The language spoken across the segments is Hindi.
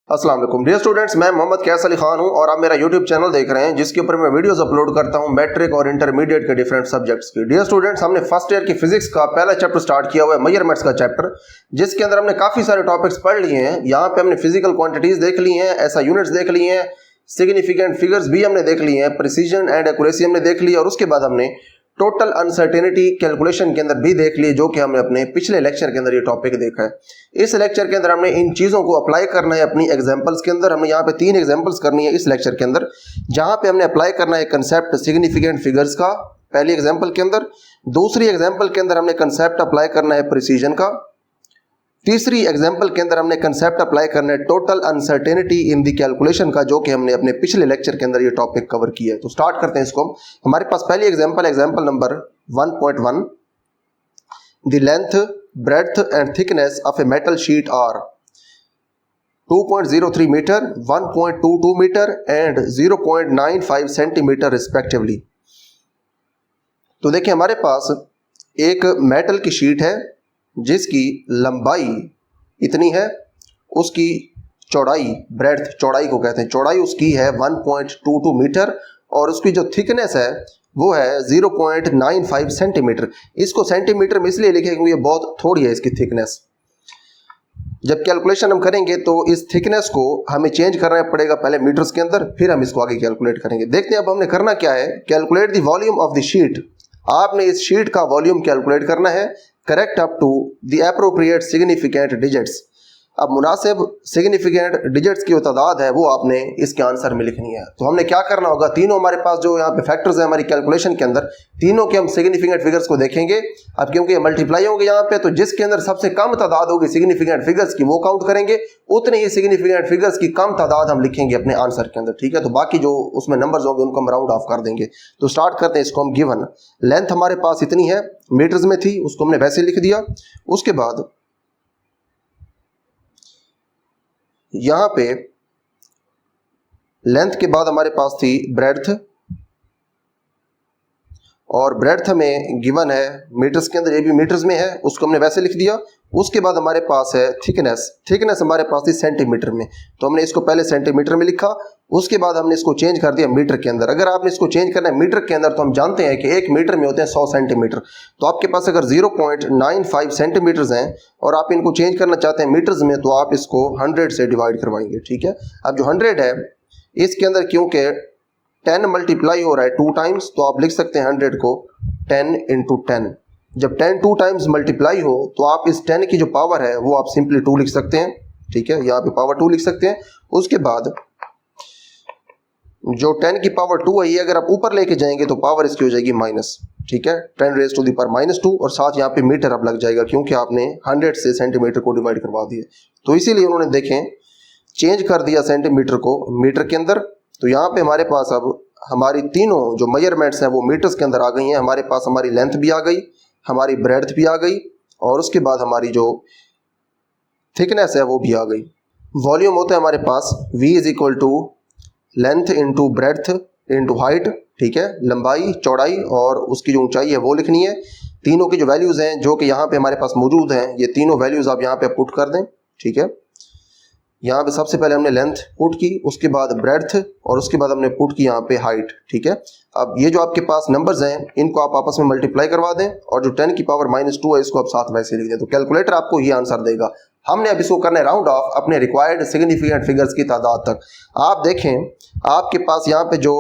अस्सलाम वालेकुम डियर स्टूडेंट्स, मैं मोहम्मद कैस अली खान हूं और आप मेरा यूट्यूब चैनल देख रहे हैं जिसके ऊपर मैं वीडियोस अपलोड करता हूं मैट्रिक और इंटरमीडिएट के डिफरेंट सब्जेक्ट्स की। डियर स्टूडेंट्स, हमने फर्स्ट ईयर की फिजिक्स का पहला चैप्टर स्टार्ट किया हुआ है, मेजरमेंट्स का चैप्टर, जिसके अंदर हमने काफी सारे टॉपिक्स पढ़ लिए हैं। यहाँ पे हमने फिजिकल क्वांटिटीज देख ली हैं, ऐसा यूनिट्स देख ली हैं, सिग्निफिकेंट फिगर्स भी हमने देख ली हैं, प्रिसीजन एंड एक्यूरेसी हमने देख ली, और उसके बाद हमने टोटल अनसर्टेनिटी कैलकुलेशन के अंदर भी देख लिए, जो कि हमने अपने पिछले लेक्चर के अंदर ये टॉपिक देखा है। इस लेक्चर के अंदर हमने इन चीज़ों को अप्लाई करना है अपनी एग्जांपल्स के अंदर। हमने यहाँ पे 3 एग्जांपल्स करनी है इस लेक्चर के अंदर, जहाँ पे हमने अप्लाई करना है कंसेप्ट सिग्निफिकेंट फिगर्स का पहली एग्जाम्पल के अंदर, दूसरी एग्जाम्पल के अंदर हमने कंसेप्ट अप्लाई करना है प्रिसीजन का, तीसरी एग्जाम्पल के अंदर हमने कंसेप्ट अप्लाई करना है total uncertainty in the calculation का, जो कि हमने अपने पिछले लेक्चर के अंदर ये टॉपिक कवर किया है। तो स्टार्ट करते हैं इसको। हमारे पास पहली example number 1.1, the length, breadth and thickness of a metal sheet are 2.03 metre, 1.22 metre and 0.95 centimetre respectively. तो देखिए, हमारे पास एक मेटल की शीट है जिसकी लंबाई इतनी है, उसकी चौड़ाई, ब्रेड्थ चौड़ाई को कहते हैं, चौड़ाई उसकी है 1.22 मीटर और उसकी जो थिकनेस है वो है 0.95 सेंटीमीटर। इसको सेंटीमीटर में इसलिए लिखेंगे क्योंकि ये बहुत थोड़ी है इसकी थिकनेस। जब कैलकुलेशन हम करेंगे तो इस थिकनेस को हमें चेंज करना पड़ेगा पहले मीटर्स के अंदर, फिर हम इसको आगे कैलकुलेट करेंगे। देखते हैं अब हमने करना क्या है। Calculate the volume of the sheet. आपने इस शीट का वॉल्यूम कैलकुलेट करना है, correct up to the appropriate significant digits. अब मुनासिब सिग्निफिकेंट डिजिट्स की जो तादाद है वो आपने इसके आंसर में लिखनी है। तो हमने क्या करना होगा, तीनों हमारे पास जो यहाँ पे फैक्टर्स हैं हमारी कैलकुलेशन के अंदर, तीनों के हम सिग्निफिकेंट फिगर्स को देखेंगे। अब क्योंकि ये मल्टीप्लाई होंगे यहाँ पे, तो जिसके अंदर सबसे कम तादाद होगी सिग्निफिकेंट फिगर्स की वो काउंट करेंगे, उतने ही सिग्निफिकेंट फिगर्स की कम तादाद हम लिखेंगे अपने आंसर के अंदर, ठीक है। तो बाकी जो उसमें नंबर्स होंगे उनको हम राउंड ऑफ कर देंगे। तो स्टार्ट करते हैं इसको हम। गिवन लेंथ हमारे पास इतनी है, मीटर्स में थी, उसको हमने वैसे लिख दिया। उसके बाद यहां पे लेंथ के बाद हमारे पास थी ब्रेड्थ, और ब्रेड्थ में गिवन है मीटर्स के अंदर, ये भी मीटर्स में है, उसको हमने वैसे लिख दिया। उसके बाद हमारे पास है थिकनेस, थिकनेस हमारे पास थी सेंटीमीटर में, तो हमने इसको पहले सेंटीमीटर में लिखा। उसके बाद हमने इसको चेंज कर दिया मीटर के अंदर। अगर आपने इसको चेंज करना है मीटर के अंदर, तो हम जानते हैं कि 1 मीटर में होते हैं 100 सेंटीमीटर। तो आपके पास अगर 0.95 सेंटीमीटर्स हैं और आप इनको चेंज करना चाहते हैं मीटर्स में, तो आप इसको 100 से डिवाइड करवाएंगे, ठीक है। अब जो 100 है इसके अंदर क्योंकि 10 मल्टीप्लाई हो रहा है 2 टाइम्स, तो आप लिख सकते हैं 100 को 10 × 10। जब 10 2 टाइम्स मल्टीप्लाई हो तो आप इस 10 की जो पावर है वो आप सिंपली 2 लिख सकते हैं, ठीक है। यहाँ पे पावर 2 लिख सकते हैं। उसके बाद जो 10 की पावर 2 है, ये अगर आप ऊपर लेके जाएंगे तो पावर इसकी हो जाएगी माइनस, ठीक है, 10⁻⁻², और साथ यहाँ पे मीटर अब लग जाएगा क्योंकि आपने 100 से सेंटीमीटर को डिवाइड करवा दिया। तो इसीलिए उन्होंने देखें चेंज कर दिया सेंटीमीटर को मीटर के अंदर। तो यहाँ पे हमारे पास अब हमारी तीनों जो मेजरमेंट्स हैं वो मीटर्स के अंदर आ गई हैं। हमारे पास हमारी लेंथ भी आ गई, हमारी ब्रेड्थ भी आ गई, और उसके बाद हमारी जो थिकनेस है वो भी आ गई। वॉल्यूम होता है हमारे पास V = length into breadth into height, ठीक है, लंबाई, चौड़ाई और उसकी जो ऊंचाई है वो लिखनी है। तीनों की जो वैल्यूज़ हैं जो कि यहाँ पे हमारे पास मौजूद हैं, ये तीनों वैल्यूज़ आप यहाँ पे पुट कर दें, ठीक है। यहाँ पे सबसे पहले हमने लेंथ पुट की, उसके बाद ब्रेड्थ, और उसके बाद हमने पुट की यहाँ पे हाइट, ठीक है। अब ये जो आपके पास नंबर्स हैं इनको आप आपस में मल्टीप्लाई करवा दें, और जो 10 की पावर -2 है इसको आप साथ वैसे लिख दें, तो कैलकुलेटर आपको ये आंसर देगा। हमने अब इसको करना है राउंड ऑफ अपने रिक्वायर्ड सिग्निफिकेंट फिगर्स की तादाद तक। आप देखें आपके पास यहाँ पे जो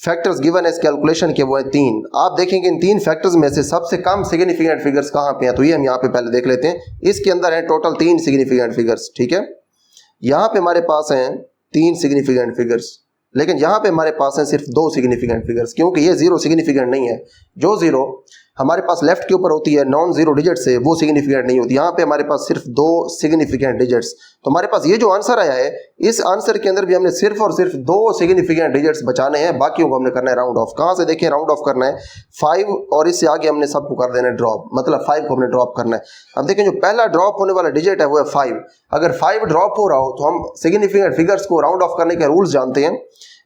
फैक्टर्स गिवन है इस कैलकुलेशन के वो है 3। आप देखेंगे इन 3 फैक्टर्स में से सबसे कम सिग्निफिकेंट फिगर्स कहाँ पे हैं, तो ये हम यहाँ पे पहले देख लेते हैं। इसके अंदर है टोटल 3 सिग्निफिकेंट फिगर्स, ठीक है। यहाँ पे हमारे पास हैं 3 सिग्निफिकेंट फिगर्स, लेकिन यहाँ पे हमारे पास हैं सिर्फ 2 सिग्निफिकेंट फिगर्स, क्योंकि ये 0 सिग्निफिकेंट नहीं है। जो 0 हमारे पास लेफ्ट के ऊपर होती है नॉन जीरो डिजिट से, वो सिग्निफिकेंट नहीं होती। यहाँ पे हमारे पास सिर्फ 2 सिग्निफिकेंट डिजिट्स। तो हमारे पास ये जो आंसर आया है, इस आंसर के अंदर भी हमने सिर्फ और सिर्फ 2 सिग्निफिकेंट डिजिट्स बचाने हैं, बाकियों को हमने करना है राउंड ऑफ। कहाँ से देखें राउंड ऑफ करना है 5, और इससे आगे हमने सबको कर देना है ड्रॉप, मतलब 5 को हमने ड्रॉप करना है। अब देखें जो पहला ड्रॉप होने वाला डिजिट है वो है 5। अगर 5 ड्रॉप हो रहा हो तो हम सिग्निफिकेंट फिगर्स को राउंड ऑफ करने के रूल्स जानते हैं,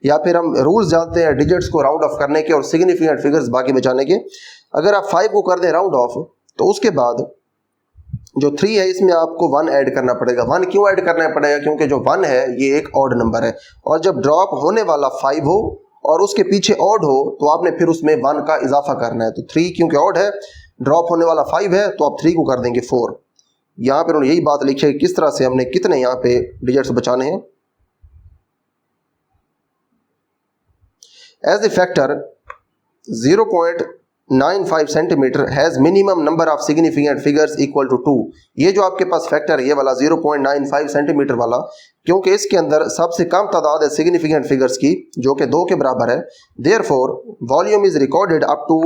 या फिर हम रूल्स जानते हैं डिजिट्स को राउंड ऑफ करने के और सिग्निफिकेंट फिगर्स बाकी बचाने के। अगर आप 5 को कर दें राउंड ऑफ, तो उसके बाद जो 3 है इसमें आपको 1 ऐड करना पड़ेगा। 1 क्यों ऐड करना पड़ेगा? क्योंकि जो 1 है ये एक ऑड नंबर है, और जब ड्रॉप होने वाला 5 हो और उसके पीछे ऑड हो तो आपने फिर उसमें 1 का इजाफा करना है। तो 3 क्योंकि ऑड है, ड्रॉप होने वाला 5 है, तो आप 3 को कर देंगे 4। यहाँ पर उन्होंने यही बात लिखी है किस तरह से हमने कितने यहाँ पे डिजिट्स बचाने हैं। As a factor 0.95 centimetre has minimum number of significant figures equal to 2। ये जो आपके पास फैक्टर है ये वाला 0.95 सेंटीमीटर वाला, क्योंकि इसके अंदर सबसे कम तादाद है सिग्निफिकेंट फिगर्स की जो कि 2 के बराबर है। Therefore volume is recorded up to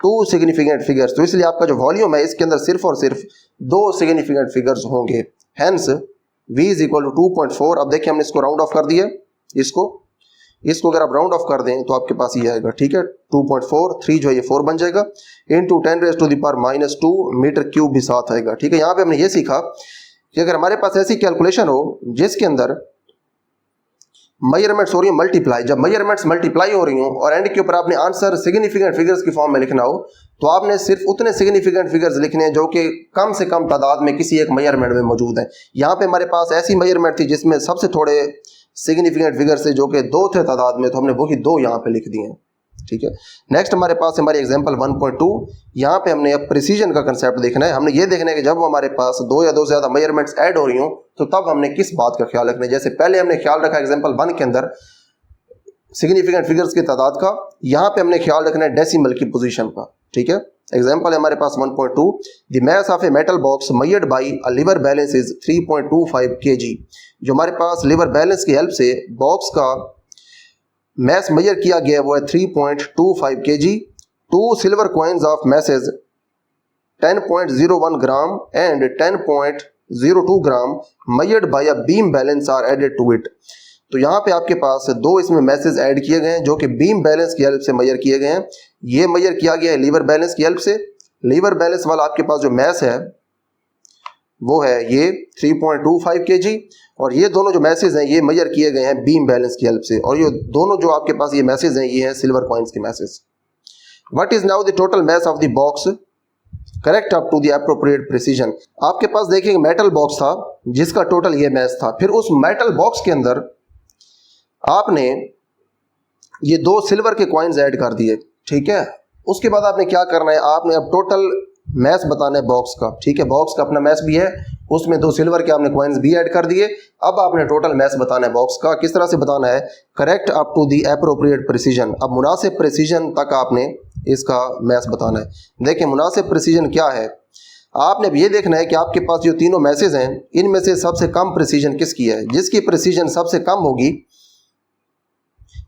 2 significant figures. तो इसलिए आपका जो वॉल्यूम है इसके अंदर सिर्फ और सिर्फ 2 सिग्निफिकेंट फिगर्स होंगे। Hence v is equal to 2.4। अब देखिए हमने इसको राउंड ऑफ कर दिया, इसको अगर आप राउंड ऑफ कर दें तो आपके पास ये आएगा, ठीक है 2.4, 3 जो है ये 4 बन जाएगा, इंटू 10⁻⁻² मीटर क्यूब भी साथ आएगा। ठीक है, यहाँ पे हमने ये सीखा कि अगर हमारे पास ऐसी कैलकुलेशन हो जिसके अंदर मेजरमेंट्स हो रही है मल्टीप्लाई, जब मेजरमेंट्स मल्टीप्लाई हो रही हो और एंड के ऊपर आपने आंसर सिग्निफिकेंट फिगर्स की फॉर्म में लिखना हो, तो आपने सिर्फ उतने सिग्निफिकेंट फिगर्स लिखने हैं जो कि कम से कम तादाद में किसी एक मेजरमेंट में मौजूद है। यहाँ पे हमारे पास ऐसी मेजरमेंट थी जिसमें सबसे थोड़े सिग्निफिकेंट फिगर से जो कि 2 थे तादाद में, तो हमने वही 2 यहाँ पे लिख दिए हैं। ठीक है, नेक्स्ट हमारे पास हमारी एग्जांपल 1.2। यहाँ पे हमने अब प्रिसीजन का कंसेप्ट देखना है। हमने ये देखना है कि जब हमारे पास 2 या 2 से ज़्यादा मेजरमेंट्स ऐड हो रही हो तो तब हमने किस बात का ख्याल रखना है। जैसे पहले हमने ख्याल रखा एग्जांपल 1 के अंदर सिग्निफिकेंट फिगर्स की तादाद का, यहाँ पे हमने ख्याल रखना है डेसिमल की पोजीशन का। ठीक है, एग्जांपल है हमारे पास 1.2, the mass of a metal box measured by a lever balance is 3.25 kg। जो हमारे पास लीवर बैलेंस की हेल्प से बॉक्स का मैस मेजर किया गया वो है 3.25 kg। 2 silver coins of masses 10.01 gram and 10.02 gram measured by a beam balance are added to it. तो यहाँ पे आपके पास 2 इसमें मैसेज ऐड किए गए हैं जो कि बीम बैलेंस की हेल्प से मेजर किए गए हैं। ये मेजर किया गया है लीवर बैलेंस की हेल्प से। लीवर बैलेंस वाला आपके पास जो मैस है वो है ये 3.25 kg, और ये दोनों जो मैसेज हैं ये मेजर किए गए हैं बीम बैलेंस की हेल्प से, और ये दोनों जो आपके पास ये मैसेज हैं ये हैं सिल्वर कॉइन्स के masses. What is now the total mass of the box correct up to the appropriate precision. आपके पास देखिए मेटल बॉक्स था जिसका टोटल ये मैस था, फिर उस मेटल बॉक्स के अंदर आपने ये 2 सिल्वर के कॉइन्स ऐड कर दिए। ठीक है, उसके बाद आपने क्या करना है, आपने अब टोटल मैस बताना है बॉक्स का। ठीक है, बॉक्स का अपना मैस भी है, उसमें 2 सिल्वर के आपने कॉइन्स भी ऐड कर दिए। अब आपने टोटल मैस बताना है बॉक्स का। किस तरह से बताना है, correct up to the appropriate precision. अब मुनासिब प्रिसीजन तक आपने इसका मैस बताना है। देखिए मुनासिब प्रिसीजन क्या है, आपने अब ये देखना है कि आपके पास जो तीनों मैसेज हैं इनमें से सबसे कम प्रिसीजन किसकी है। जिसकी प्रिसीजन सबसे कम होगी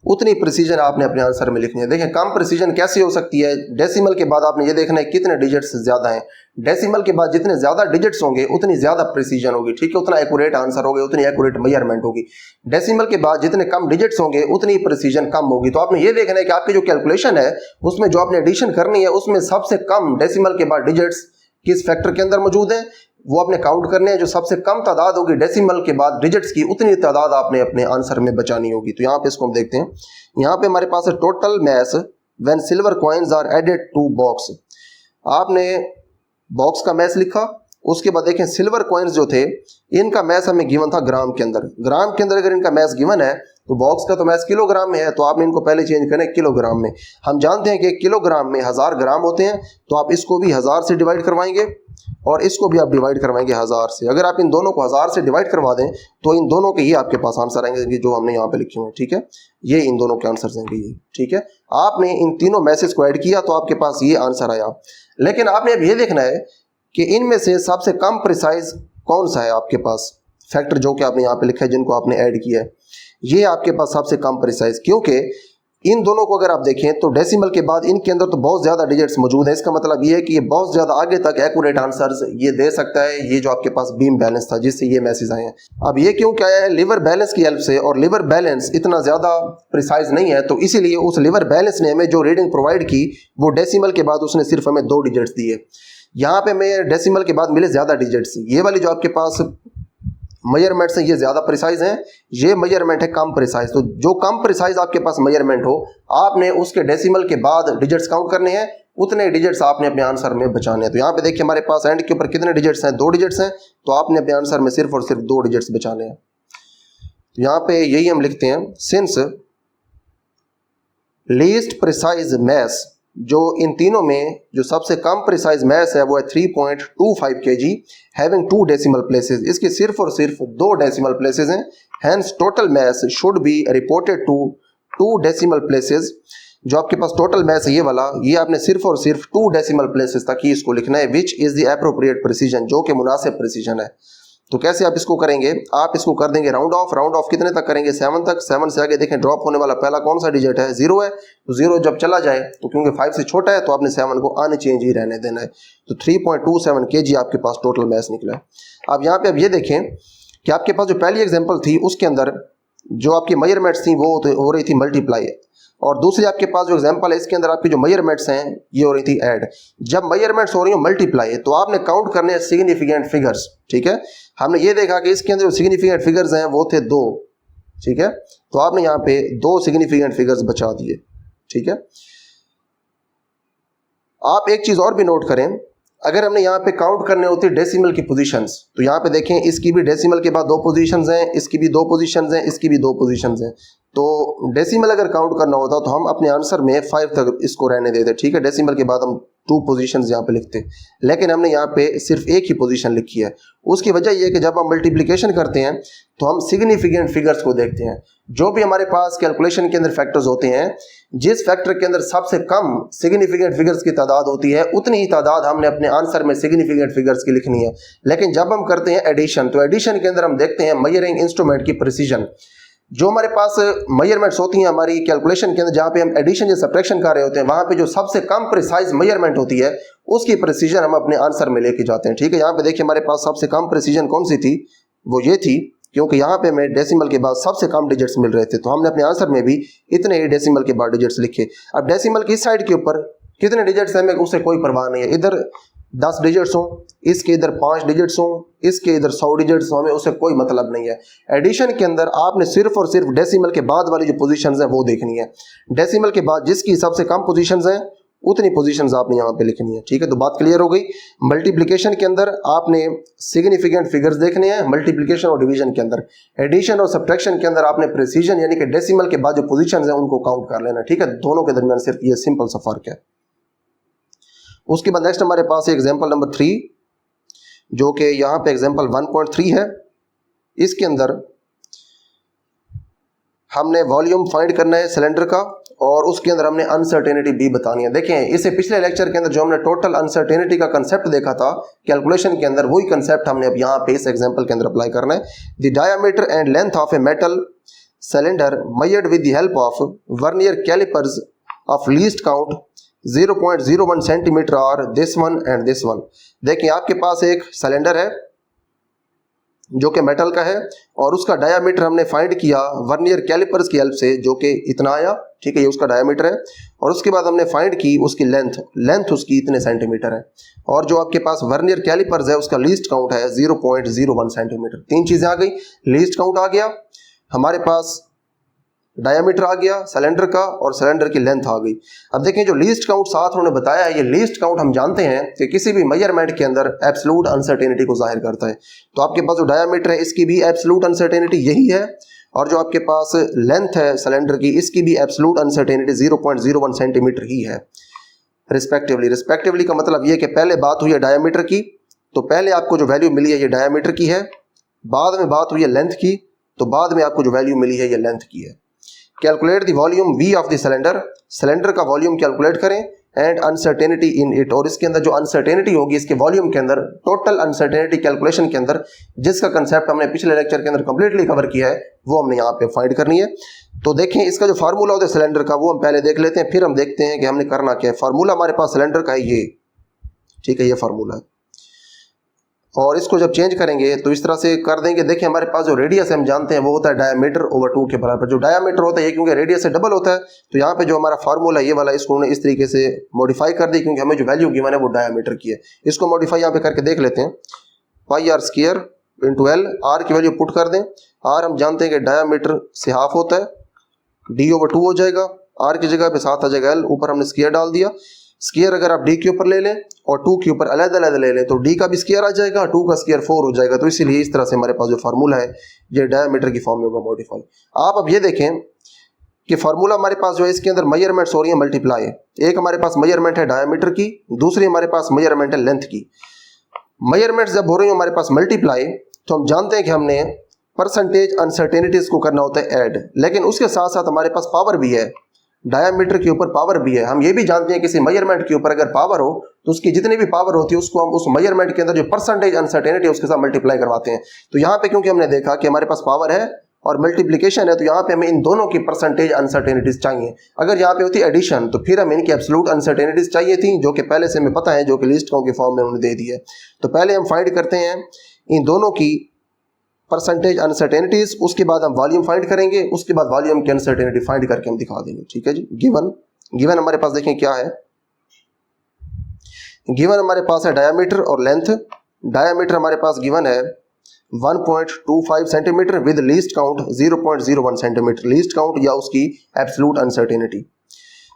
उतनी प्रिसीजन आपने अपने आंसर में लिखनी है। देखिए कम प्रिसीजन कैसे हो सकती है, डेसिमल के बाद आपने ये देखना है कितने डिजिट्स ज़्यादा हैं। डेसिमल के बाद जितने ज़्यादा डिजिट्स होंगे उतनी ज़्यादा प्रिसीजन होगी। ठीक है, उतना एक्यूरेट आंसर होगा, उतनी एक्यूरेट मेजरमेंट होगी। डेसिमल के बाद जितने कम डिजिट्स होंगे उतनी प्रिसीजन कम होगी। तो आपने ये देखना है कि आपकी जो कैलकुलेशन है उसमें जो आपने एडिशन करनी है उसमें सबसे कम डेसिमल के बाद डिजिट्स किस फैक्टर के अंदर मौजूद है वो आपने काउंट करने हैं। जो सबसे कम तादाद होगी डेसिमल के बाद डिजिट्स की उतनी तादाद आपने अपने आंसर में बचानी होगी। तो यहाँ पे इसको हम देखते हैं। यहाँ पे हमारे पास है total mass when silver coins are added to box. आपने बॉक्स का मैस लिखा, उसके बाद देखें सिल्वर कॉइन्स जो थे इनका मैस हमें गिवन था ग्राम के अंदर। ग्राम के अंदर अगर इनका मैस गिवन है तो बॉक्स का तो मैस किलोग्राम में है, तो आपने इनको पहले चेंज करना है किलोग्राम में। हम जानते हैं कि 1 किलोग्राम में 1000 ग्राम होते हैं, तो आप इसको भी 1000 से डिवाइड करवाएंगे और इसको भी आप डिवाइड करवाएंगे 1000 से। अगर आप इन दोनों को 1000 से डिवाइड करवा दें तो इन दोनों के ही आपके पास आंसर आएंगे जो हमने यहाँ पे लिखे हुए हैं। ठीक है, ये इन दोनों के आंसर आएंगे ये। ठीक है, आपने इन तीनों मैसेज को ऐड किया तो आपके पास ये आंसर आया। लेकिन आपने अब ये देखना है कि इनमें से सबसे कम प्रिसाइज कौन सा है आपके पास फैक्टर जो कि आपने यहाँ पे लिखा है जिनको आपने ऐड किया है, ये आपके पास सबसे कम प्रिसाइज। क्योंकि इन दोनों को अगर आप देखें तो डेसिमल के बाद इनके अंदर तो बहुत ज़्यादा डिजिट्स मौजूद है। इसका मतलब ये है कि ये बहुत ज़्यादा आगे तक एक्यूरेट आंसर्स ये दे सकता है, ये जो आपके पास बीम बैलेंस था जिससे ये मैसेज आए हैं। अब ये क्यों क्या है, लिवर बैलेंस की हेल्प से, और लिवर बैलेंस इतना ज़्यादा प्रिसाइज नहीं है, तो इसीलिए उस लिवर बैलेंस ने हमें जो रीडिंग प्रोवाइड की वो डेसिमल के बाद उसने सिर्फ हमें 2 डिजिट्स दिए। यहाँ पे हमें डेसिमल के बाद मिले ज़्यादा डिजिट्स। ये वाली जो आपके पास मेजरमेंट्स हैं ये ज़्यादा प्रिसाइज हैं, ये मेजरमेंट है कम प्रिसाइज। तो जो कम प्रिसाइज आपके पास मेजरमेंट हो आपने उसके डेसिमल के बाद डिजिट्स काउंट करने हैं उतने डिजिट्स आपने अपने आंसर में बचाने हैं। तो यहाँ पे देखिए हमारे पास एंड के ऊपर कितने डिजिट्स हैं, 2 डिजिट्स हैं, तो आपने अपने आंसर में सिर्फ और सिर्फ 2 डिजिट्स बचाने हैं। तो यहाँ पे यही हम लिखते हैं, सिंस लीस्ट प्रिसाइज मैस, जो इन तीनों में जो सबसे कम प्रिसाइज मैस है वो है 3.25 kg हैविंग 2 डेसिमल प्लेसेस। इसके सिर्फ और सिर्फ 2 डेसिमल प्लेसेस हैं। Hence total mass should be reported to 2 decimal places. जो आपके पास टोटल मैस है ये वाला, ये आपने सिर्फ और सिर्फ 2 डेसिमल प्लेसेस तक ही इसको लिखना है, which is the appropriate precision, जो कि मुनासिब प्रिसीजन है। तो कैसे आप इसको करेंगे, आप इसको कर देंगे राउंड ऑफ कितने तक करेंगे, 7 तक। 7 से आगे देखें ड्रॉप होने वाला पहला कौन सा डिजिट है, 0 है, तो 0 जब चला जाए तो क्योंकि 5 से छोटा है तो आपने 7 को अनचेंज ही रहने देना है। तो 3.27 kg आपके पास टोटल मैस निकला है। अब यहाँ पे अब ये देखें कि आपके पास जो पहली एग्जाम्पल थी उसके अंदर जो आपकी मेजरमेंट्स थी वो हो रही थी मल्टीप्लाई, और दूसरी आपके पास जो एग्जांपल है इसके अंदर आपकी जो मेजरमेंट्स हैं ये हो रही थी ऐड। जब मेजरमेंट्स हो रही हो मल्टीप्लाई तो आपने काउंट करने हैं सिग्निफिकेंट फिगर्स, ठीक है। हमने ये देखा कि इसके अंदर जो सिग्निफिकेंट फिगर्स हैं वो थे 2, ठीक है, तो आपने यहाँ पे 2 सिग्निफिकेंट फिगर्स बचा दिए, ठीक है। आप एक चीज और भी नोट करें, अगर हमने यहाँ पे काउंट करने होती डेसिमल की पोजीशंस, तो यहाँ पे देखें इसकी भी डेसिमल के बाद 2 पोजीशंस हैं, इसकी भी 2 पोजीशंस हैं, इसकी भी 2 पोजीशंस हैं। तो डेसिमल अगर काउंट करना होता तो हम अपने आंसर में 5 तक इसको रहने देते, ठीक है। डेसिमल के बाद हम 2 पोजीशंस यहाँ पे लिखते, लेकिन हमने यहाँ पे सिर्फ एक ही पोजीशन लिखी है। उसकी वजह यह है कि जब हम मल्टीप्लिकेशन करते हैं तो हम सिग्निफिकेंट फिगर्स को देखते हैं। जो भी हमारे पास कैलकुलेशन के अंदर फैक्टर्स होते हैं, जिस फैक्टर के अंदर सबसे कम सिग्निफिकेंट फिगर्स की तादाद होती है उतनी ही तादाद हमने अपने आंसर में सिग्निफिकेंट फिगर्स की लिखनी है। लेकिन जब हम करते हैं एडिशन, तो एडिशन के अंदर हम देखते हैं मेजरिंग इंस्ट्रूमेंट की प्रिसीजन। जो हमारे पास मेजरमेंट्स होती हैं हमारी कैलकुलेशन के अंदर, जहाँ पे हम एडिशन या सब्ट्रैक्शन कर रहे होते हैं, वहाँ पे जो सबसे कम प्रिसाइज मेजरमेंट होती है उसकी प्रिसीजन हम अपने आंसर में लेके जाते हैं, ठीक है। यहाँ पे देखिए हमारे पास सबसे कम प्रिसीजन कौन सी थी, वो ये थी, क्योंकि यहाँ पे हमें डेसिमल के बाद सबसे कम डिजिट्स मिल रहे थे, तो हमने अपने आंसर में भी इतने ही डेसिमल के बाद डिजिट्स लिखे। अब डेसिमल की इस साइड के ऊपर कितने डिजिट्स हैं हमें उससे कोई परवाह नहीं है, इधर 10 डिजिट्स हों, इसके इधर 5 डिजिट्स हों, इसके इधर 100 डिजिट्स हों, हमें उससे कोई मतलब नहीं है। एडिशन के अंदर आपने सिर्फ और सिर्फ डेसिमल के बाद वाली जो पोजीशंस हैं वो देखनी है। डेसिमल के बाद जिसकी सबसे कम पोजीशंस हैं उतनी पोजीशंस आपने यहाँ पे लिखनी है, ठीक है। तो बात क्लियर हो गई। मल्टीप्लिकेशन के अंदर आपने सिग्निफिकेंट फिगर्स देखने हैं, मल्टीप्लिकेशन और डिवीजन के अंदर। एडिशन और सब्ट्रैक्शन के अंदर आपने प्रिसीजन यानी कि डेसिमल के बाद जो पोजीशंस हैं उनको काउंट कर लेना, ठीक है। दोनों के दरमियान सिर्फ ये सिंपल सा फर्क है। उसके बाद नेक्स्ट हमारे पास एग्जाम्पल नंबर 3, जो कि यहाँ पे एग्जाम्पल 1.3 है। इसके अंदर हमने वॉल्यूम फाइंड करना है सिलेंडर का, और उसके अंदर हमने अनसर्टेनिटी भी बतानी है। देखें इसे पिछले लेक्चर के अंदर जो हमने टोटल अनसर्टेनिटी का कंसेप्ट देखा था कैलकुलेशन के अंदर, वही कंसेप्ट हमने अब यहाँ पे इस एग्जांपल के अंदर अप्लाई करना है। The diameter and length of a metal cylinder measured with the help of vernier callipers of least count 0.01 centimetre और this one and this one. देखिए आपके पास एक सिलेंडर है जो कि मेटल का है, और उसका डायामीटर हमने फाइंड किया वर्नियर कैलिपर्स की हेल्प से, जो कि इतना आया, ठीक है, ये उसका डायामीटर है। और उसके बाद हमने फाइंड की उसकी लेंथ उसकी इतने सेंटीमीटर है, और जो आपके पास वर्नियर कैलिपर्स है उसका लीस्ट काउंट है 0.01 सेंटीमीटर। 3 चीज़ें आ गई, लीस्ट काउंट आ गया, हमारे पास डायामीटर आ गया सिलेंडर का, और सिलेंडर की लेंथ आ गई। अब देखें जो लीस्ट काउंट साथ उन्होंने बताया है, ये लीस्ट काउंट हम जानते हैं कि किसी भी मेजरमेंट के अंदर एब्सोल्यूट अनसर्टेनिटी को जाहिर करता है। तो आपके पास जो डायामीटर है इसकी भी एब्सोल्यूट अनसर्टेनिटी यही है, और जो आपके पास लेंथ है सिलेंडर की इसकी भी एब्सोल्यूट अनसर्टेनिटी 0.01 सेंटीमीटर ही है रिस्पेक्टिवली का मतलब ये कि पहले बात हुई है डायामीटर की, तो पहले आपको जो वैल्यू मिली है ये डायामीटर की है, बाद में बात हुई है लेंथ की, तो बाद में आपको जो वैल्यू मिली है ये लेंथ की है। Calculate the volume V of the cylinder, cylinder का वॉल्यूम कैलकुलेट करें, एंड अनसर्टेनिटी इन इट, और इसके अंदर जो अनसर्टेनिटी होगी इसके वॉल्यूम के अंदर, टोटल अनसर्टेनिटी कैलकुलेशन के अंदर, जिसका कंसेप्ट हमने पिछले लेक्चर के अंदर कंप्लीटली कवर किया है, वो हमने यहाँ पे फाइंड करनी है। तो देखें इसका जो फार्मूला होता है सिलेंडर का वो हम पहले देख लेते हैं, फिर हम देखते हैं कि हमने करना क्या है। फार्मूला हमारे पास सिलेंडर का है ये, ठीक है, ये फार्मूला है, और इसको जब चेंज करेंगे तो इस तरह से कर देंगे। देखिए हमारे पास जो रेडियस हम जानते हैं वो होता है डायमीटर ओवर 2 के बराबर। जो डायमीटर होता है ये क्योंकि रेडियस से डबल होता है, तो यहाँ पे जो हमारा फार्मूला ये वाला इसको उन्होंने इस तरीके से मॉडिफाई कर दी, क्योंकि हमें जो वैल्यू गिवन है वो डायमीटर की है। इसको मॉडिफाई यहाँ पे करके देख लेते हैं, pi R square into L, R की वैल्यू पुट कर दें। आर हम जानते हैं कि डायमीटर से हाफ होता है, डी ओवर 2 हो जाएगा, आर की जगह पे 7 आ जाएगा एल, ऊपर हमने स्क्वायर डाल दिया। स्क्वायर अगर आप d के ऊपर ले लें और 2 के ऊपर अलग अलग ले लें तो d का भी स्क्वायर आ जाएगा, 2 का स्क्वायर 4 हो जाएगा। तो इसीलिए इस तरह से हमारे पास जो फार्मूला है ये डायमीटर की फॉर्म में होगा मॉडिफाई। आप अब ये देखें कि फार्मूला हमारे पास जो है इसके अंदर मेजरमेंट्स हो रही है मल्टीप्लाई। एक हमारे पास मेजरमेंट है डायमीटर की, दूसरी हमारे पास मेजरमेंट है लेंथ की। मेजरमेंट्स जब हो रही है हमारे पास मल्टीप्लाई तो हम जानते हैं कि हमने परसेंटेज अनसर्टेनिटीज को करना होता है ऐड, लेकिन उसके साथ साथ हमारे पास पावर भी है, डायमीटर के ऊपर पावर भी है। हम ये भी जानते हैं किसी मेजरमेंट के ऊपर अगर पावर हो तो उसकी जितनी भी पावर होती है उसको हम उस मेजरमेंट के अंदर जो परसेंटेज अनसर्टेनिटी है उसके साथ मल्टीप्लाई करवाते हैं। तो यहाँ पे क्योंकि हमने देखा कि हमारे पास पावर है और मल्टीप्लिकेशन है तो यहाँ पे हमें इन दोनों की परसेंटेज अनसर्टेनिटीज चाहिए। अगर यहाँ पे होती एडिशन तो फिर हमें इनकी एब्सोल्यूट अनसर्टेनिटीज चाहिए थी, जो कि पहले से हमें पता है, जो कि लिस्ट काउंट के फॉर्म में उन्होंने दे दी है। तो पहले हम फाइंड करते हैं इन दोनों की परसेंटेज अनसर्टेनिटीज, उसके बाद हम वॉल्यूम फाइंड करेंगे, उसके बाद वॉल्यूम की अनसर्टेनिटी फाइंड करके हम दिखा देंगे। ठीक है जी। गिवन हमारे पास देखें क्या है। गिवन हमारे पास है डायमीटर और लेंथ। डायमीटर हमारे पास गिवन है 1.25 centimetre with least count 0.01 centimetre, least count या उसकी एब्सोल्यूट अनसर्टेनिटी।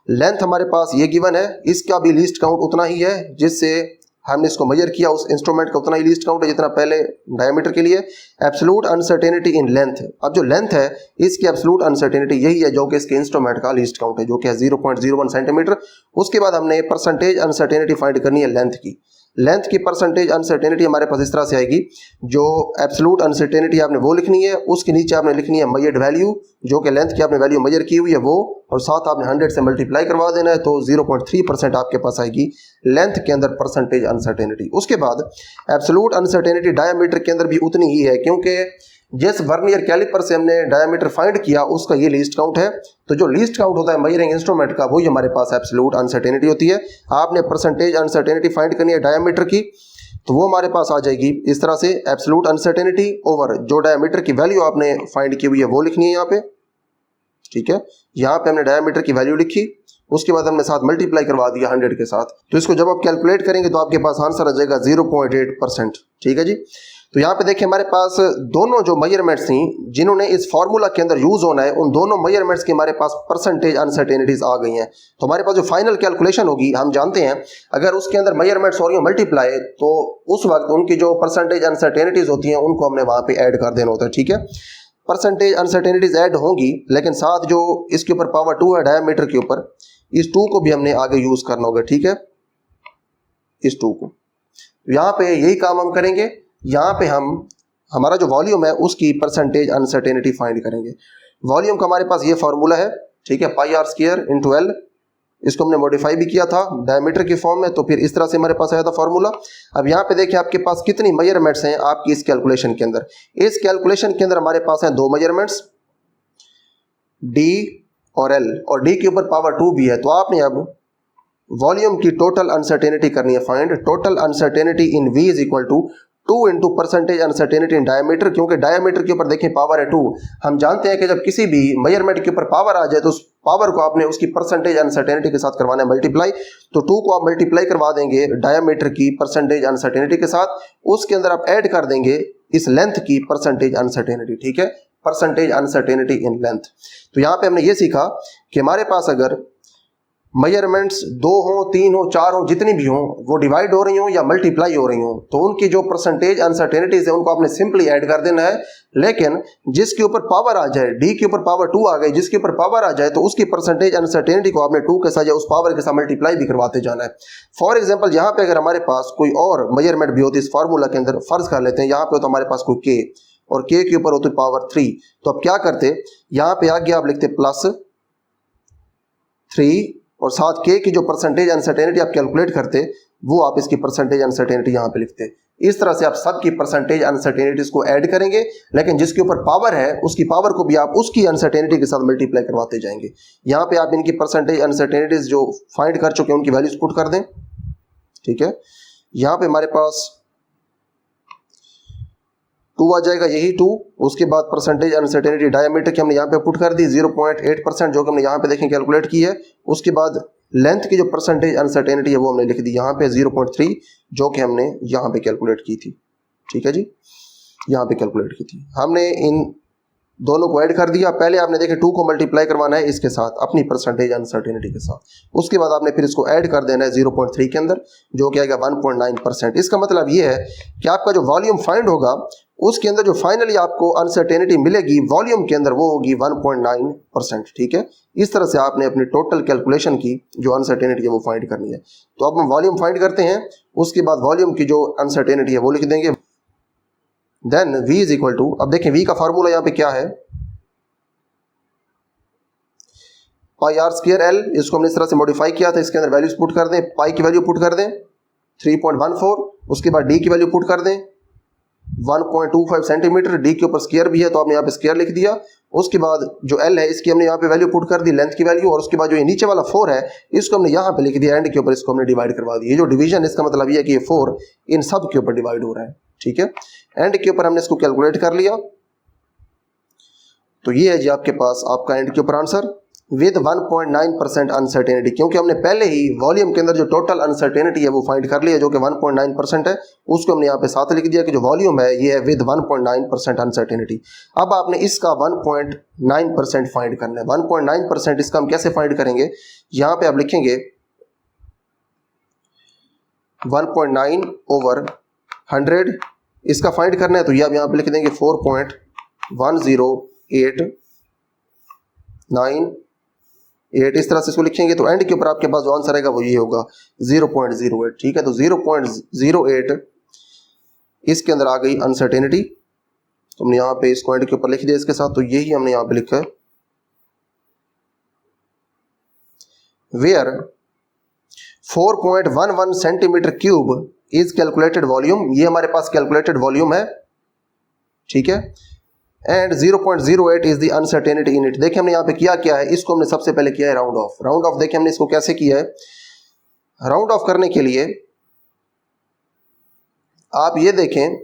लेंथ हमारे पास ये गिवन है, इसका भी लीस्ट काउंट उतना ही है जिससे हमने इसको मेजर किया, उस इंस्ट्रूमेंट का उतना ही लीस्ट काउंट है जितना पहले डायमीटर के लिए। एब्सोल्यूट अनसर्टेनिटी इन लेंथ, अब जो लेंथ है इसकी एब्सोल्यूट अनसर्टेनिटी यही है जो कि इसके इंस्ट्रूमेंट का लीस्ट काउंट है, जो कि है 0.01 सेंटीमीटर। उसके बाद हमने परसेंटेज अनसर्टेनिटी फाइंड करनी है लेंथ की। लेंथ की परसेंटेज अनसर्टेनिटी हमारे पास इस तरह से आएगी, जो एब्सोल्यूट अनसर्टेनिटी आपने वो लिखनी है, उसके नीचे आपने लिखनी है मेजर्ड वैल्यू, जो कि लेंथ की आपने वैल्यू मेजर की हुई है वो, और साथ आपने 100 से मल्टीप्लाई करवा देना है तो 0.3% आपके पास आएगी लेंथ के अंदर परसेंटेज अनसर्टेनिटी। उसके बाद एब्सोल्यूट अनसर्टेनिटी डायमीटर के अंदर भी उतनी ही है, क्योंकि जिस वर्नियर कैलिपर से हमने डायमीटर फाइंड किया उसका ये लीस्ट काउंट है। तो जो लीस्ट काउंट होता है मेजरिंग इंस्ट्रूमेंट का वही हमारे पास एब्सोल्यूट अनसर्टेनिटी होती है। आपने परसेंटेज अनसर्टेनिटी फाइंड करनी है डायमीटर की, तो वो हमारे पास आ जाएगी इस तरह से, एब्सोल्यूट अनसर्टेनिटी ओवर जो डायमीटर की वैल्यू आपने फाइंड की हुई है वो लिखनी है यहाँ पे। ठीक है, यहाँ पे हमने डायमीटर की वैल्यू लिखी, उसके बाद हमने साथ मल्टीप्लाई करवा दिया 100 के साथ। तो इसको जब आप कैलकुलेट करेंगे तो आपके पास आंसर आ जाएगा 0.8%। ठीक है जी। तो यहाँ पे देखिए हमारे पास दोनों जो मेजरमेंट्स थी जिन्होंने इस फार्मूला के अंदर यूज होना है, उन दोनों मेजरमेंट्स की हमारे पास परसेंटेज अनसर्टेनिटीज आ गई हैं। तो हमारे पास जो फाइनल कैलकुलेशन होगी, हम जानते हैं अगर उसके अंदर मेजरमेंट्स हो रही हो मल्टीप्लाई तो उस वक्त उनकी जो परसेंटेज अनसर्टेनिटीज होती हैं उनको हमने वहाँ पे ऐड कर देना होता है। ठीक है, परसेंटेज अनसर्टेनिटीज ऐड होंगी, लेकिन साथ जो इसके ऊपर पावर 2 है डायमीटर के ऊपर, इस 2 को भी हमने आगे यूज करना होगा। ठीक है, इस 2 को यहाँ पे यही काम हम करेंगे। यहाँ पे हम हमारा जो वॉल्यूम है उसकी परसेंटेज अनसर्टेनिटी फाइंड करेंगे। वॉल्यूम का हमारे पास ये फार्मूला है, ठीक है, पाई आर स्क्वायर इंटू एल। इसको हमने मॉडिफाई भी किया था डायमीटर की फॉर्म में, तो फिर इस तरह से हमारे पास आया था फार्मूला। अब यहाँ पे देखिए आपके पास कितनी मेजरमेंट्स हैं आपकी इस कैलकुलेशन के अंदर। इस कैलकुलेशन के अंदर हमारे पास हैं 2 मेजरमेंट्स, डी और एल, और डी के ऊपर पावर 2 भी है। तो आपने अब वॉल्यूम की टोटल अनसर्टेनिटी करनी है find. Total uncertainty in V is equal to 2 into percentage uncertainty in diameter, क्योंकि डायमीटर के ऊपर देखें पावर है 2। हम जानते हैं कि जब किसी भी मेजरमेंट के ऊपर पावर आ जाए तो उस पावर को आपने उसकी परसेंटेज अनसर्टेनिटी के साथ करवाना है मल्टीप्लाई। तो 2 को आप मल्टीप्लाई करवा देंगे डायमीटर की परसेंटेज अनसर्टेनिटी के साथ, उसके अंदर आप ऐड कर देंगे इस लेंथ की परसेंटेज अनसर्टेनिटी। ठीक है, परसेंटेज अनसर्टेनिटी इन लेंथ। तो यहाँ पे हमने ये सीखा कि हमारे पास अगर मेजरमेंट्स 2 हो, 3 हो, 4 हो, जितनी भी हो, वो डिवाइड हो रही हो या मल्टीप्लाई हो रही हो, तो उनकी जो परसेंटेज अनसर्टेनिटीज है उनको आपने सिंपली ऐड कर देना है। लेकिन जिसके ऊपर पावर आ जाए, डी के ऊपर पावर 2 आ गई, जिसके ऊपर पावर आ जाए तो उसकी परसेंटेज अनसर्टेनिटी को आपने 2 के साथ या उस पावर के साथ मल्टीप्लाई भी करवाते जाना है। फॉर एग्जाम्पल यहाँ पे अगर हमारे पास कोई और मेजरमेंट भी होती इस फार्मूला के अंदर, फर्ज कर लेते हैं यहाँ पे तो हमारे पास कोई के, और के के ऊपर होती पावर 3, तो अब क्या करते, यहाँ पे आगे आप लिखते +3 और साथ के की जो परसेंटेज अनसर्टेनिटी आप कैलकुलेट करते वो आप इसकी परसेंटेज अनसर्टेनिटी यहाँ पे लिखते। इस तरह से आप सब की परसेंटेज अनसर्टेनिटीज को ऐड करेंगे, लेकिन जिसके ऊपर पावर है उसकी पावर को भी आप उसकी अनसर्टेनिटी के साथ मल्टीप्लाई करवाते जाएंगे। यहाँ पे आप इनकी परसेंटेज अनसर्टेनिटीज जो फाइंड कर चुके हैं उनकी वैल्यूज पुट कर दें। ठीक है, यहाँ पे हमारे पास 2 आ जाएगा, यही 2। उसके बाद परसेंटेज अनसर्टेनिटी डायमीटर की हमने यहाँ पे पुट कर दी 0.8%, जो कि हमने यहाँ पे देखें कैलकुलेट की है। उसके बाद लेंथ की जो परसेंटेज अनसर्टेनिटी है वो हमने लिख दी यहाँ पे 0.3, जो कि हमने यहाँ पे कैलकुलेट की थी। ठीक है जी, यहाँ पे कैलकुलेट की थी हमने। इन दोनों को ऐड कर दिया। पहले आपने देखे 2 को मल्टीप्लाई करवाना है इसके साथ अपनी परसेंटेज अनसर्टेनिटी के साथ, उसके बाद आपने फिर इसको ऐड कर देना है 0.3 के अंदर, जो कि आएगा 1.9%। इसका मतलब ये है कि आपका जो वॉल्यूम फाइंड होगा उसके अंदर जो फाइनली आपको अनसर्टेनिटी मिलेगी वॉल्यूम के अंदर वो होगी 1.9%। ठीक है, इस तरह से आपने अपनी टोटल कैलकुलेशन की जो अनसर्टेनिटी है वो फाइंड करनी है। तो अब हम वॉल्यूम फाइंड करते हैं, उसके बाद वॉल्यूम की जो अनसर्टेनिटी है वो लिख देंगे। Then v is equal to, अब देखें v का फार्मूला यहाँ पे क्या है, पाई आर स्क्वायर एल। इसको हमने इस तरह से मॉडिफाई किया था, इसके अंदर वैल्यूज पुट कर दें, पाई की वैल्यू पुट कर दें 3.14, उसके बाद डी की वैल्यू पुट कर दें 1.25 सेंटीमीटर, डी के ऊपर स्क्वायर भी है तो आपने यहाँ पे स्क्वायर लिख दिया। उसके बाद जो एल है इसकी हमने यहाँ पे वैल्यू पुट कर दी, लेंथ की वैल्यू, और उसके बाद जो ये नीचे वाला 4 है इसको हमने यहाँ पे लिख दिया, एंड के ऊपर इसको हमने डिवाइड करवा दिया। ये जो डिवीजन इसका मतलब ये है कि ये 4 इन सब के ऊपर डिवाइड हो रहा है। ठीक है, एंड के ऊपर हमने इसको कैलकुलेट कर लिया। तो ये है जी आपके पास आपका एंड के ऊपर आंसर विद 1.9% अनसर्टेनिटी, क्योंकि हमने पहले ही वॉल्यूम के अंदर जो टोटल अनसर्टेनिटी है वो फाइंड कर लिया जो कि 1.9% है, उसको हमने यहाँ पे साथ लिख दिया कि जो वॉल्यूम है ये है विद 1.9% अनसर्टेनिटी। अब आपने इसका 1.9% फाइंड करना है। 1.9% इसका हम कैसे फाइंड करेंगे, यहाँ पे आप लिखेंगे 1.9 ओवर 100, इसका फाइंड करना है तो ये आप यहाँ पे लिख देंगे 4.1089, इस तरह से इसको लिखेंगे। तो एंड के ऊपर आपके पास जो आंसर आएगा वो ये होगा 0.08। ठीक है, तो 0.08 इसके अंदर आ गई अनसर्टेनिटी। तो हमने यहाँ पे इसको एंड के ऊपर लिख दिया इसके साथ, तो यही हमने यहाँ पे लिखा है where 4.11 centimetre cube is calculated volume, ये हमारे पास कैलकुलेटेड वॉल्यूम है। ठीक है, and 0.08 is the uncertainty in it. देखिए हमने यहाँ पे किया क्या है, इसको हमने सबसे पहले किया है राउंड ऑफ। राउंड ऑफ देखिए हमने इसको कैसे किया है, राउंड ऑफ करने के लिए आप ये देखें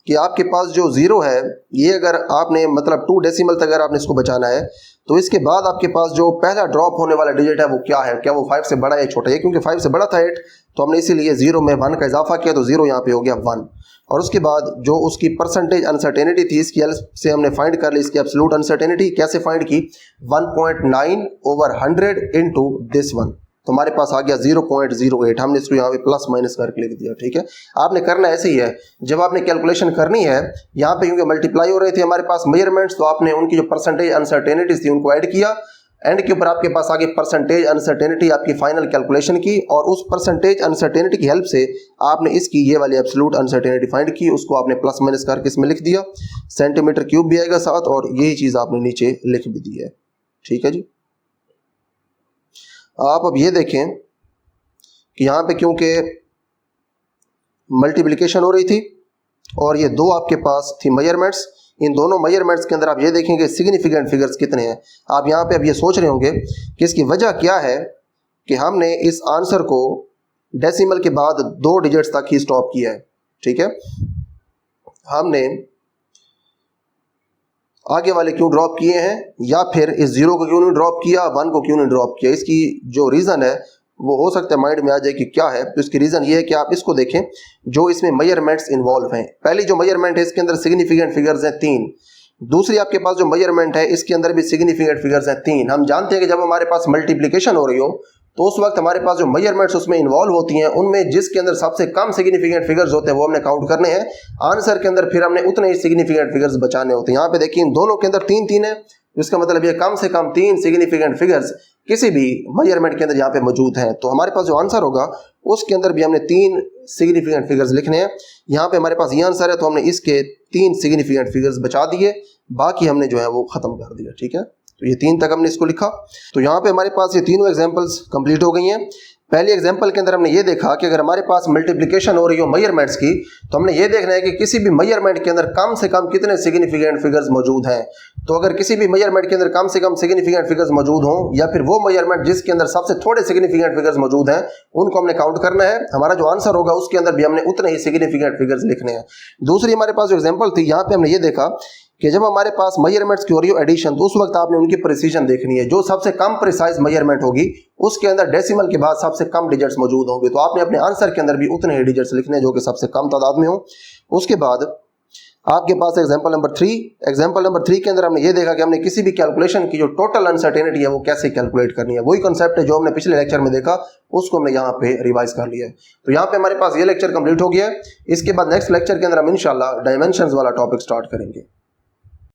कि आपके पास जो 0 है ये अगर आपने मतलब 2 डेसिमल तक अगर आपने इसको बचाना है तो इसके बाद आपके पास जो पहला ड्रॉप होने वाला डिजिट है वो क्या है, क्या वो 5 से बड़ा है छोटा है, क्योंकि 5 से बड़ा था 8 तो हमने इसीलिए 0 में 1 का इजाफा किया तो 0 यहाँ पे हो गया 1। और उसके बाद जो उसकी परसेंटेज अनसर्टेनिटी थी इसकी हेल्प से हमने फाइंड कर ली इसकी एब्सोल्यूट अनसर्टेनिटी। कैसे फाइंड की, 1.9 ओवर 100 इनटू दिस वन, तो हमारे पास आ गया 0.08। हमने इसको यहाँ पे प्लस माइनस करके लिख दिया। ठीक है, आपने करना ऐसे ही है, जब आपने कैलकुलेशन करनी है यहाँ पे क्योंकि मल्टीप्लाई हो रहे थे हमारे पास मेजरमेंट्स, तो आपने उनकी जो परसेंटेज अनसर्टेनिटीज थी उनको ऐड किया, एंड के ऊपर आपके पास आगे परसेंटेज अनसर्टेनिटी आपकी फाइनल कैलकुलेशन की, और उस परसेंटेज अनसर्टेनिटी की हेल्प से आपने इसकी ये वाली एब्सोल्यूट अनसर्टेनिटी फाइंड की, उसको आपने प्लस माइनस करके इसमें लिख दिया, सेंटीमीटर क्यूब भी आएगा साथ, और यही चीज़ आपने नीचे लिख भी दी है। ठीक है जी, आप अब ये देखें कि यहाँ पे क्योंकि मल्टीप्लिकेशन हो रही थी और ये दो आपके पास थी मेजरमेंट्स, इन दोनों मेजरमेंट्स के अंदर आप ये देखेंगे सिग्निफिकेंट फिगर्स कितने हैं। आप यहाँ पे अब ये सोच रहे होंगे कि इसकी वजह क्या है कि हमने इस आंसर को डेसिमल के बाद 2 डिजिट्स तक ही स्टॉप किया है। ठीक है, हमने आगे वाले क्यों ड्रॉप किए हैं, या फिर इस 0 को क्यों नहीं ड्रॉप किया, 1 को क्यों नहीं ड्रॉप किया, इसकी जो रीज़न है वो हो सकता है माइंड में आ जाए कि क्या है। तो इसकी रीज़न ये है कि आप इसको देखें जो इसमें मेजरमेंट्स इन्वॉल्व हैं। पहली जो मेजरमेंट है इसके अंदर सिग्निफिकेंट फिगर्स हैं 3, दूसरी आपके पास जो मेजरमेंट है इसके अंदर भी सिग्निफिकेंट फिगर्स हैं 3। हम जानते हैं कि जब हमारे पास मल्टीप्लिकेशन हो रही हो तो उस वक्त हमारे पास जो मेजरमेंट्स उसमें इन्वॉल्व होती हैं उनमें जिसके अंदर सबसे कम सिग्निफिकेंट फिगर्स होते हैं वो हमने काउंट करने हैं आंसर के अंदर, फिर हमने उतने ही सिग्निफिकेंट फिगर्स बचाने होते हैं। यहाँ पे देखिए इन दोनों के अंदर 3-3 है, इसका मतलब ये कम से कम 3 सिग्निफिकेंट फिगर्स किसी भी मेजरमेंट के अंदर यहाँ पे मौजूद हैं। तो हमारे पास जो आंसर होगा उसके अंदर भी हमने 3 सिग्निफिकेंट फिगर्स लिखने हैं। यहाँ पे हमारे पास ये आंसर है तो हमने इसके 3 सिग्निफिकेंट फिगर्स बचा दिए, बाकी हमने जो है वो ख़त्म कर दिया। ठीक है, तो ये 3 तक हमने इसको लिखा। तो यहाँ पे हमारे पास ये तीनों एग्जांपल्स कंप्लीट हो गई हैं। पहले एग्जांपल के अंदर हमने ये देखा कि अगर हमारे पास मल्टीप्लिकेशन हो रही हो मेजरमेंट्स की तो हमने ये देखना है कि किसी भी मेजरमेंट के अंदर कम से कम कितने सिग्निफिकेंट फिगर्स मौजूद हैं। तो अगर किसी भी मेजरमेंट के अंदर कम से कम सिग्निफिकेंट फिगर्स मौजूद हों या फिर वो मेजरमेंट जिसके अंदर सबसे थोड़े सिग्निफिकेंट फिगर्स मौजूद हैं उनको हमने काउंट करना है। हमारा जो आंसर होगा उसके अंदर भी हमने उतने ही सिग्निफिकेंट फिगर्स लिखने हैं। दूसरी हमारे पास जो एग्जाम्पल थी यहाँ पे हमने ये देखा कि जब हमारे पास मेजरमेंट्स की हो रही हो एडिशन तो उस वक्त आपने उनकी प्रिसीजन देखनी है। जो सबसे कम प्रिसाइज मेजरमेंट होगी उसके अंदर डेसिमल के बाद सबसे कम डिजिट्स मौजूद होंगे, तो आपने अपने आंसर के अंदर भी उतने ही डिजिट्स लिखने हैं जो कि सबसे कम तादाद में हो। उसके बाद आपके पास एग्जाम्पल नंबर 3। एग्जाम्पल नंबर 3 के अंदर हमने ये देखा कि हमने किसी भी कैलकुलेशन की जो टोटल अनसर्टेनिटी है वो कैसे कैलकुलेट करनी है। वही कॉन्सेप्ट है जो हमने पिछले लेक्चर में देखा, उसको हमने यहाँ पे रिवाइज कर लिया है। तो यहाँ पे हमारे पास ये लेक्चर कंप्लीट हो गया है। इसके बाद नेक्स्ट लेक्चर के अंदर हम इंशाल्लाह डायमेंशंस वाला टॉपिक स्टार्ट करेंगे।